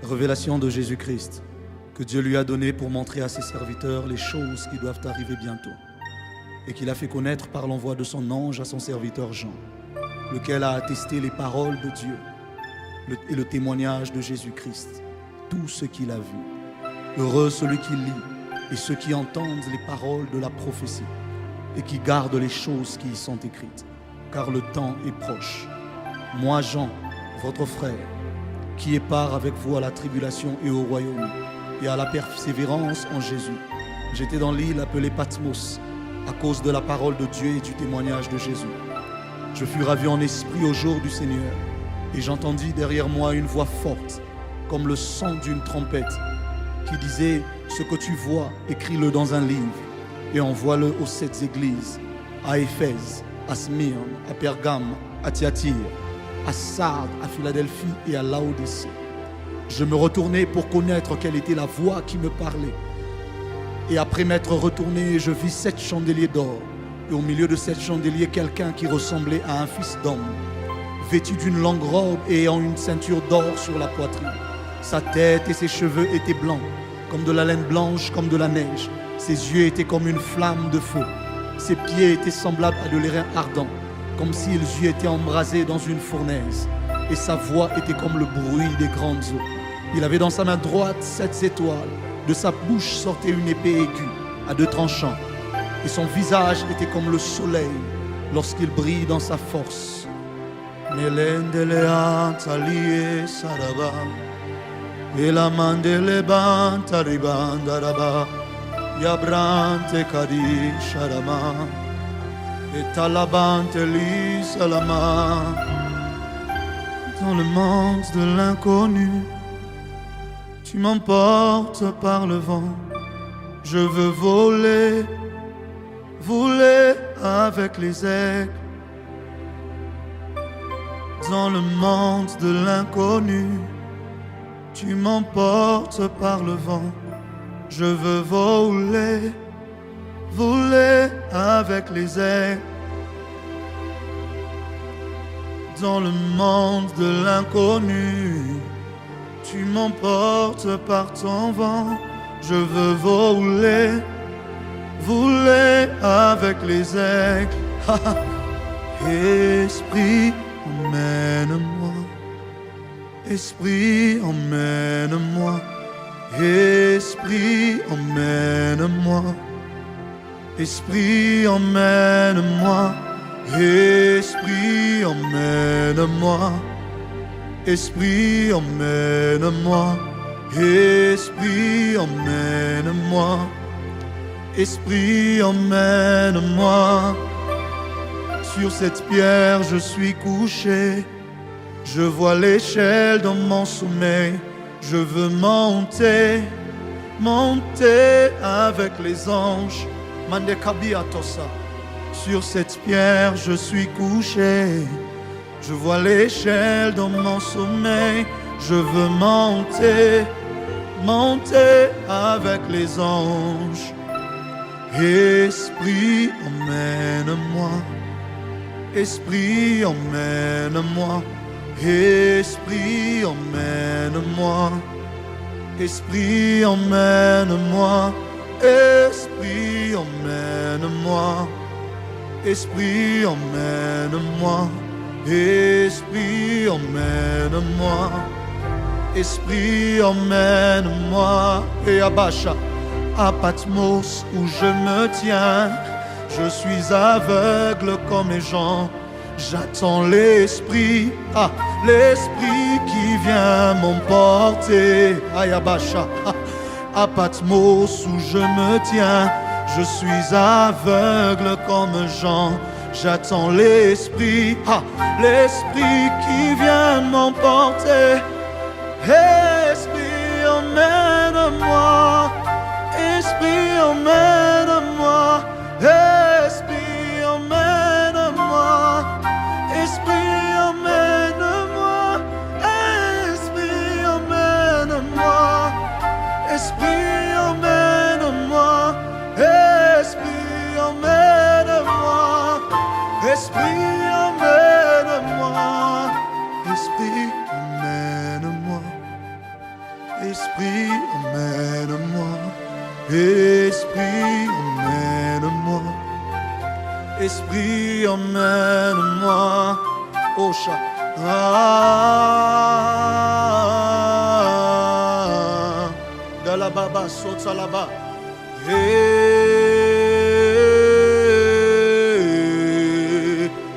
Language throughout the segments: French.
Révélation de Jésus-Christ que Dieu lui a donnée pour montrer à ses serviteurs les choses qui doivent arriver bientôt et qu'il a fait connaître par l'envoi de son ange à son serviteur Jean, lequel a attesté les paroles de Dieu et le témoignage de Jésus-Christ, tout ce qu'il a vu. Heureux celui qui lit et ceux qui entendent les paroles de la prophétie et qui gardent les choses qui y sont écrites, car le temps est proche. Moi, Jean, votre frère, qui est part avec vous à la tribulation et au royaume et à la persévérance en Jésus. J'étais dans l'île appelée Patmos à cause de la parole de Dieu et du témoignage de Jésus. Je fus ravi en esprit au jour du Seigneur et j'entendis derrière moi une voix forte comme le son d'une trompette qui disait: ce que tu vois, écris-le dans un livre et envoie-le aux 7 églises, à Éphèse, à Smyrne, à Pergame, à Thyatire, à Sardes, à Philadelphie et à Laodicée. Je me retournai pour connaître quelle était la voix qui me parlait. Et après m'être retourné, je vis 7 chandeliers d'or. Et au milieu de 7 chandeliers, quelqu'un qui ressemblait à un fils d'homme, vêtu d'une longue robe et ayant une ceinture d'or sur la poitrine. Sa tête et ses cheveux étaient blancs, comme de la laine blanche, comme de la neige. Ses yeux étaient comme une flamme de feu. Ses pieds étaient semblables à de l'airain ardent, comme s'ils eussent été embrasés dans une fournaise. Et sa voix était comme le bruit des grandes eaux. Il avait dans sa main droite 7 étoiles. De sa bouche sortait une épée aiguë à 2 tranchants. Et son visage était comme le soleil lorsqu'il brille dans sa force. Dans le monde de l'inconnu, tu m'emportes par le vent. Je veux voler, voler avec les aigles. Dans le monde de l'inconnu, tu m'emportes par le vent. Je veux voler, voler avec les aigles. Dans le monde de l'inconnu, tu m'emportes par ton vent. Je veux voler, voler avec les aigles. Esprit, emmène-moi. Esprit, emmène-moi. Esprit, emmène-moi. Esprit, emmène-moi. Esprit, emmène-moi. Esprit, emmène-moi. Esprit, emmène-moi. Esprit, emmène-moi. Sur cette pierre, je suis couché. Je vois l'échelle dans mon sommeil. Je veux monter, monter avec les anges. Mandekabiatosa. Sur cette pierre, je suis couché. Je vois l'échelle dans mon sommeil. Je veux monter, monter avec les anges. Esprit, emmène-moi. Esprit, emmène-moi. Esprit, emmène-moi. Esprit, emmène-moi. Esprit, emmène-moi. Esprit, emmène-moi. Esprit, emmène-moi. Esprit, emmène-moi. Et Abacha, à Patmos où je me tiens, je suis aveugle comme les gens. J'attends l'esprit, l'esprit qui vient m'emporter. Ayabacha, à Patmos où je me tiens, je suis aveugle comme Jean. J'attends l'esprit, l'esprit qui vient m'emporter. Esprit, emmène-moi. Esprit, emmène-moi. Esprit, emmène-moi. Esprit, emmène-moi. Esprit, emmène-moi. Esprit, emmène-moi. Esprit, emmène-moi. Esprit, emmène-moi. Esprit, emmène-moi. Esprit, emmène-moi. Esprit, emmène-moi. Osha. De la baba, saute là-bas.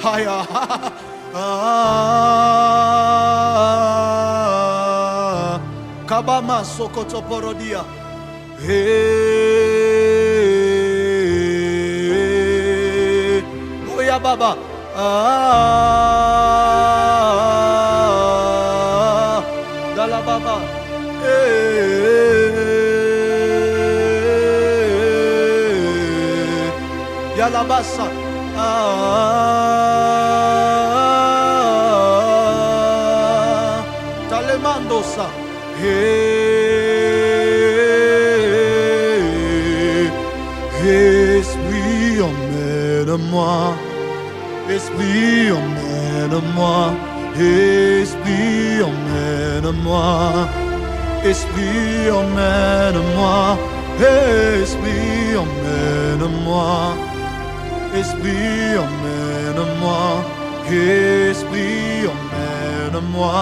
Haya. Kabama sokoto porodia. Oya baba. Dala baba. Yalabasa. Talemandosa. Esprit, emmène-moi. Esprit, emmène-moi. Esprit, emmène-moi. Esprit, emmène-moi. Esprit, emmène-moi. Esprit, emmène-moi. Esprit, emmène-moi.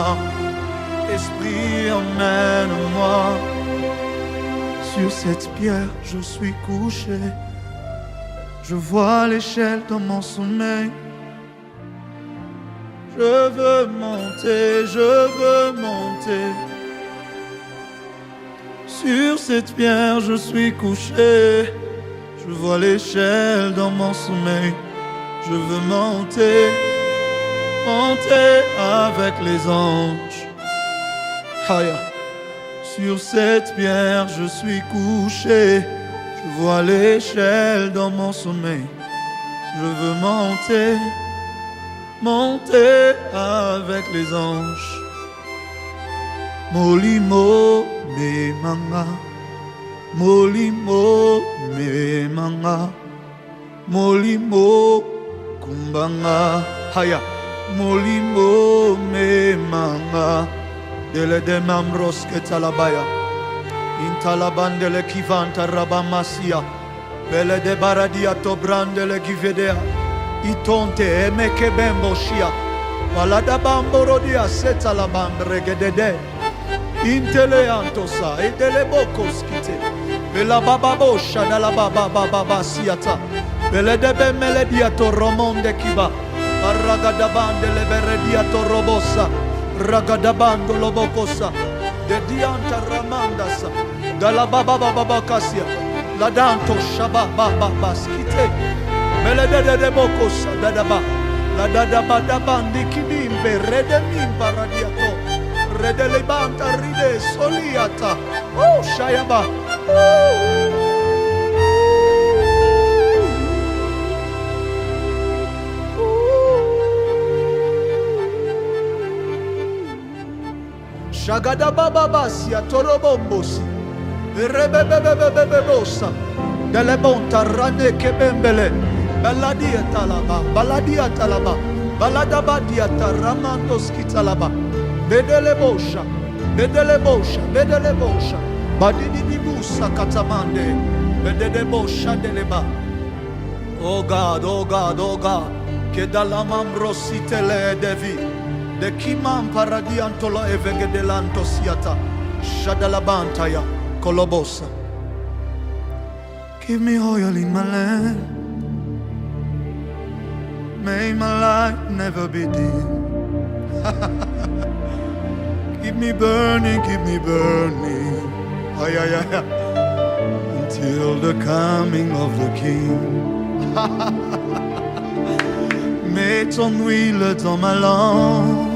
Esprit, emmène-moi. Sur cette pierre, je suis couché. Je vois l'échelle dans mon sommeil. Je veux monter, je veux monter. Sur cette pierre, je suis couché. Je vois l'échelle dans mon sommeil. Je veux monter, monter avec les anges. Haya. Sur cette pierre, je suis couché. Je vois l'échelle dans mon sommeil. Je veux monter, monter avec les anges. Molimo me manga, molimo me manga, molimo kumbanga. Haya, molimo me manga. Dele de mamros que talabaya. Intalabandele kivanta rabamasia. Bele de baradia tobrandele givedea. Itonte emeke bemboshia. Balada bamborodia setalabam regedede. Intele antosa edele bokoskite. Bela baba bosha dala baba siata. Bele de bemeledia to romonde kiba. Aragadabandele beredia to robosa. Ragadabando lobokosa. De dianta ramandasa. Dala baba kasia. La danto shaba baba skite. Mele de bokosa dadaba. La dadaba dabandi kibimbe redemimba radiato. Redele banta ride soliata. Oh shayaba. Shagada baba basia torobombosi. Rebebebebebebosa. Dele bonta rane kebembele. Baladia talaba. Baladia talaba. Baladaba diata ramando skitalaba. Bedele bosha. Bedele bosha. Bedele bosha. Badidi bibusa katamande. Bedele bosha deleba. Oh God, oh God, oh God. Kedalamam rositele devi. De kimam paradiantola evegedelanto siata. Shadalabantaya kolobosa. Give me oil in my lamp. May my light never be dim. Keep me burning, keep me burning. Ay, ay, ay, ay. Until the coming of the King. Mets ton huile dans ma lampe.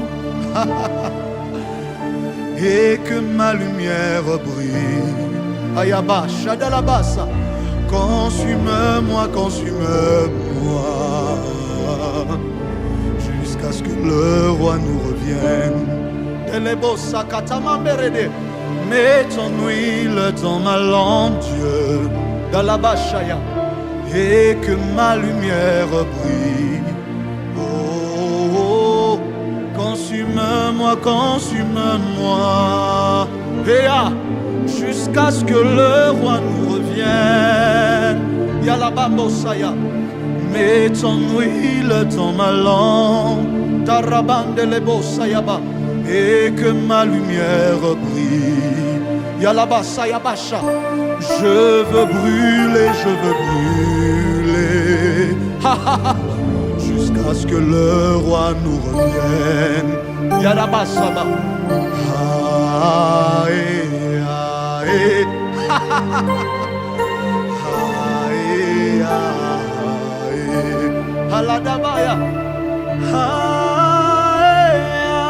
Et que ma lumière brille. Ayaba, Shadalabasa. Consume-moi, consume-moi. Jusqu'à ce que le roi nous revienne. Delebosa katama merede. Mets ton huile dans ma lampe, Dieu. Dalabashaya. Et que ma lumière brille. Consume-moi, consume-moi, jusqu'à ce que le roi nous revienne. revienne. Yalabamosaya. Mets ton huile dans ma lampe, ta rabande les bossayaba, et que ma lumière brille. Yalabasayabasha. Je veux brûler, jusqu'à ce que le roi nous revienne. Yalabasaba. Aïe, aïe. Aïe, aïe. Haladabaya. Aïe, aïe.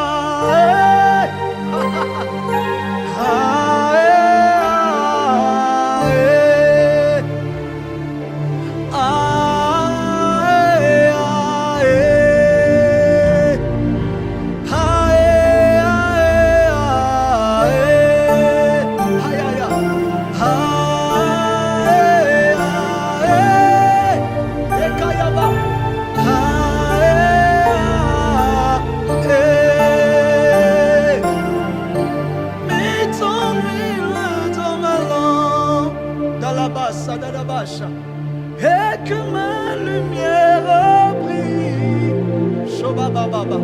Et que ma lumière brille. Shobababa.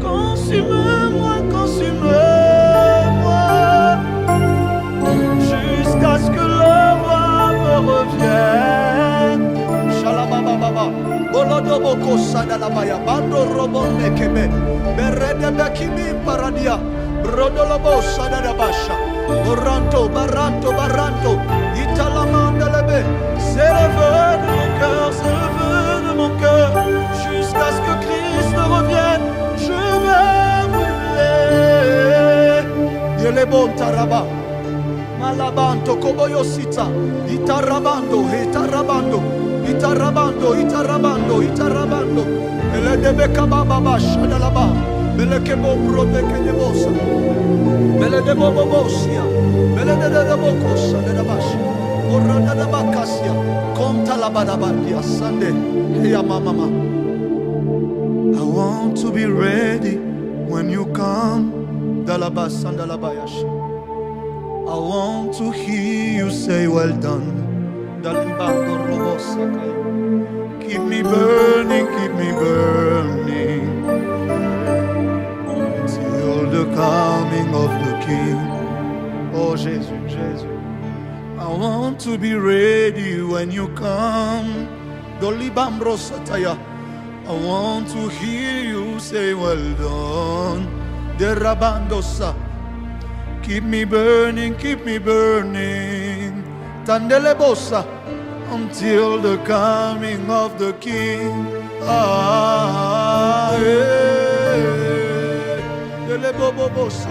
Consume-moi, consume-moi, jusqu'à ce que le roi me revienne. Shalabababa. Bolodoboko sadalabaya. Bando robonne kebe. Berede bekimi paradia. Brodolobo sadalabasha. Baranto, baranto, baranto. Italamandelebe. C'est le vœu de mon cœur, c'est le vœu de mon cœur. Jusqu'à ce que Christ revienne, je vais brûler. Il est bon, Taraba. Malabanto, Koboyosita. Itarabando, itarabando. Itarabando, itarabando, itarabando. Elle est de Bekababa, Shadalaba. Belle que bon brode que de bossa. Belle de bobosia. Belle de bocosa de la bache. Orada da bacasia. Conta la badabandia Sunday. Hey mama. I want to be ready when you come. Dalabas and Dalabayash. I want to hear you say well done. Dalibando robosa. Keep me burning, keep me burning. The coming of the King. Oh Jésus, Jésus. I want to be ready when you come. Dolibambro Sataya. I want to hear you say well done. Derabandosa. Keep me burning, keep me burning. Tandelebosa. Until the coming of the King. Ah, yeah. Le bobo boss,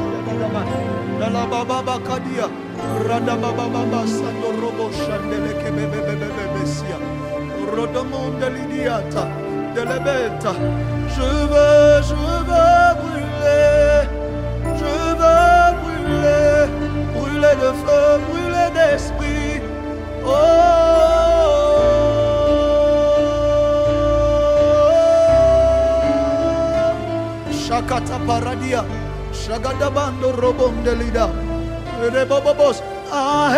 la baba bakadia, rada baba baba sando robo chandele ke bebe bebe besia, rodomon de l'idiata, de la bête. Je veux brûler, je veux brûler, brûler de feu, brûler d'esprit. Oh. Shakata paradia, shagadabando robon de lida, rebobos, ah,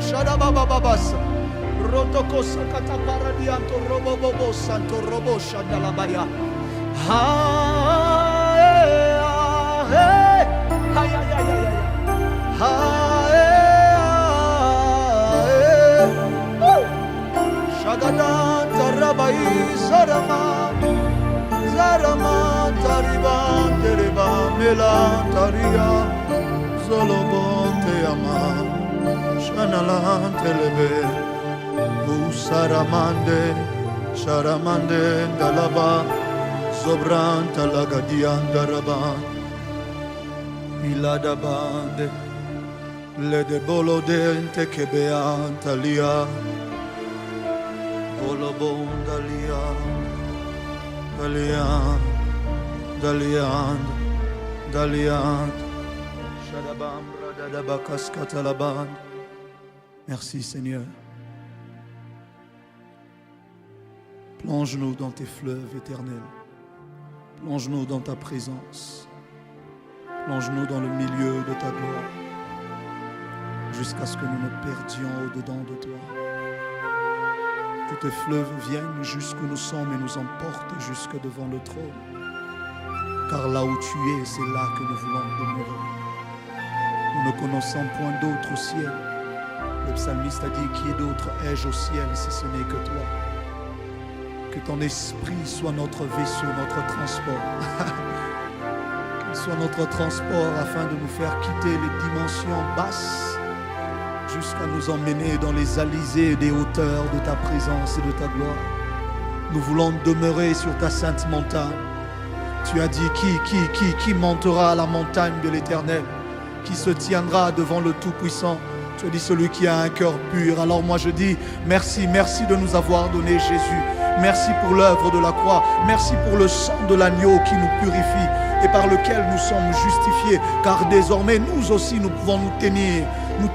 shadabababas, rotokosa kata paradianto robobos, santo robo shadalabaya, Shagadan tarabai zarama, zarama tariban tereba melan taria, zolobon teama, shanalan telebe, usaramande, sharamande dalaba, zobran talagadian daraban, iladabande, le de bolodente kebean talia. Olobon Dalian, Shadabam, Radadabakas Katalaban. Merci Seigneur. Plonge-nous dans tes fleuves éternels. Plonge-nous dans ta présence. Plonge-nous dans le milieu de ta gloire, jusqu'à ce que nous nous perdions au-dedans de toi. Que tes fleuves viennent jusqu'où nous sommes et nous emportent jusque devant le trône. Car là où tu es, c'est là que nous voulons demeurer. Nous ne connaissons point d'autre au ciel. Le psalmiste a dit, qui d'autre ai-je au ciel si ce n'est que toi? Que ton esprit soit notre vaisseau, notre transport. Qu'il soit notre transport afin de nous faire quitter les dimensions basses jusqu'à nous emmener dans les alizés des hauteurs de ta présence et de ta gloire. Nous voulons demeurer sur ta sainte montagne. Tu as dit qui montera à la montagne de l'Éternel, qui se tiendra devant le Tout-Puissant. Tu as dit celui qui a un cœur pur. Alors moi je dis merci de nous avoir donné Jésus. Merci pour l'œuvre de la croix. Merci pour le sang de l'agneau qui nous purifie et par lequel nous sommes justifiés. Car désormais nous aussi nous pouvons nous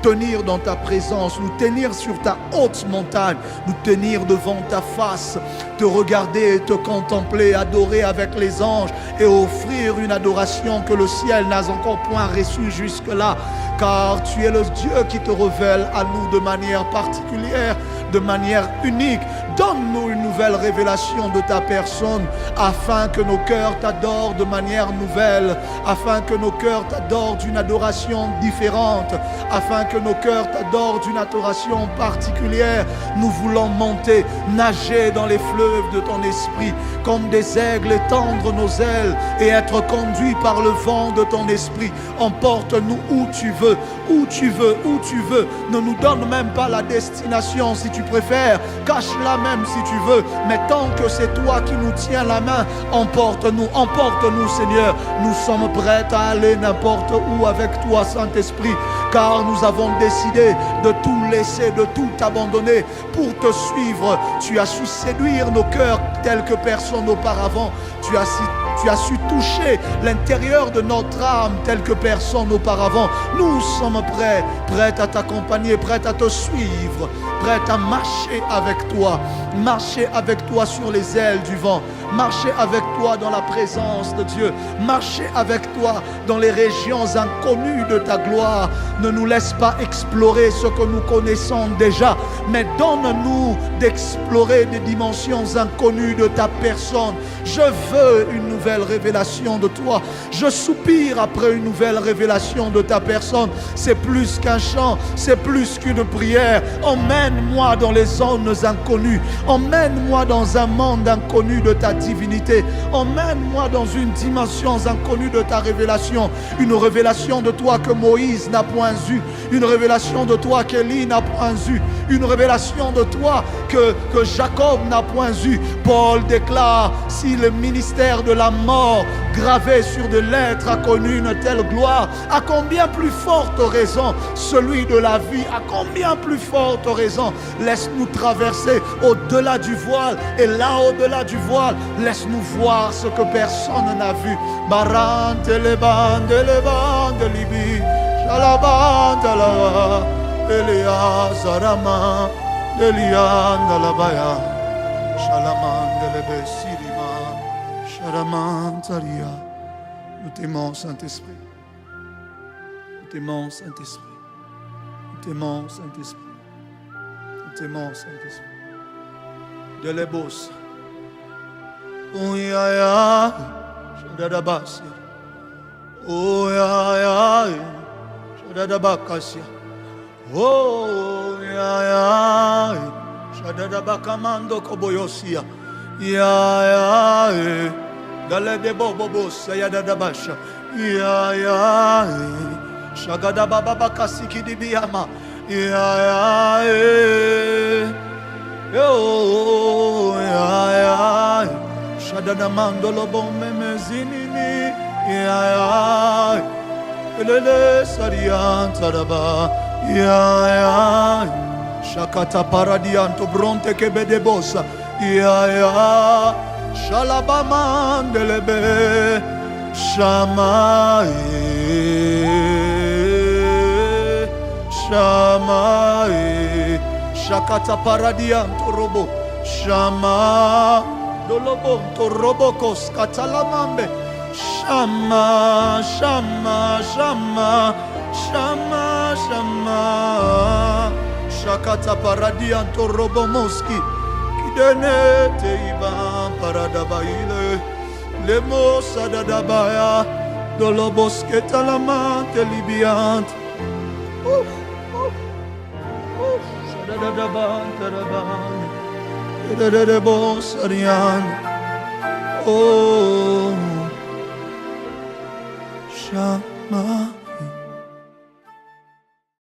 tenir dans ta présence, nous tenir sur ta haute montagne, nous tenir devant ta face, te regarder et te contempler, adorer avec les anges et offrir une adoration que le ciel n'a encore point reçue jusque-là. Car tu es le Dieu qui te révèle à nous de manière particulière, de manière unique. Donne-nous une nouvelle révélation de ta personne afin que nos cœurs t'adorent de manière nouvelle, afin que nos cœurs t'adorent d'une adoration différente, afin que nos cœurs t'adorent d'une adoration particulière. Nous voulons monter, nager dans les fleuves de ton esprit, comme des aigles, étendre nos ailes et être conduits par le vent de ton esprit. Emporte-nous où tu veux, où tu veux, où tu veux. Ne nous donne même pas la destination si tu préfères, cache-la même si tu veux, mais tant que c'est toi qui nous tiens la main, emporte-nous Seigneur. Nous sommes prêts à aller n'importe où avec toi Saint-Esprit, car nous avons décidé de tout laisser, de tout abandonner pour te suivre. Tu as su séduire nos cœurs tel que personne auparavant. Tu as su toucher l'intérieur de notre âme tel que personne auparavant. Nous sommes prêts à t'accompagner, prêts à te suivre, prêts à marcher avec toi sur les ailes du vent, marcher avec toi dans la présence de Dieu, marcher avec toi dans les régions inconnues de ta gloire. Ne nous laisse pas explorer ce que nous connaissons déjà, mais donne-nous d'explorer des dimensions inconnues de ta personne. Je veux une nouvelle révélation de toi. Je soupire après une nouvelle révélation de ta personne. C'est plus qu'un chant, c'est plus qu'une prière. Emmène-moi dans les zones inconnues. Emmène-moi dans un monde inconnu de ta divinité. Emmène-moi dans une dimension inconnue de ta révélation. Une révélation de toi que Moïse n'a point eue. Une révélation de toi qu'Élie n'a point eue. Une révélation de toi que Jacob n'a point eue. Paul déclare, si le ministère de la mort gravé sur des lettres a connu une telle gloire, à combien plus forte raison celui de la vie, à combien plus forte raison laisse-nous traverser au-delà du voile, et là au-delà du voile laisse-nous voir ce que personne n'a vu. Barante les bandes libi, shalabante la Elia Zarama Elia Nalabaya Shalaman delebe sirima Shalaman taria. Nous t'aimons Saint-Esprit. Nous t'aimons Saint-Esprit. Nous t'aimons Saint-Esprit. Nous t'aimons Saint-Esprit. De l'ébos. Ouyaya Shadadabasi. Ouyaya Shadadabakasia. Oh ya ya Shadadabakamando koboyosia ya Dale de bobobos ya dadabasha ya Shagadababa kasiki dibiyama ya yo ya Shadadamando lobome mezinini ya Elele sarian taraba ya Shakata paradianto bronte che bedebosa ya Shalabamandelebe Shamae Shakata paradianto robo Shama Dolobonto robokos katalamambe Shama, Shama, Shama, Shama, Shama. Shakata paradianto robomoski. Kidene teiba paradabaile. Lemo sadadabaya. Doloboske talamante libiant. Sadadaban taraban. Dedebos arian. Oh, Shama.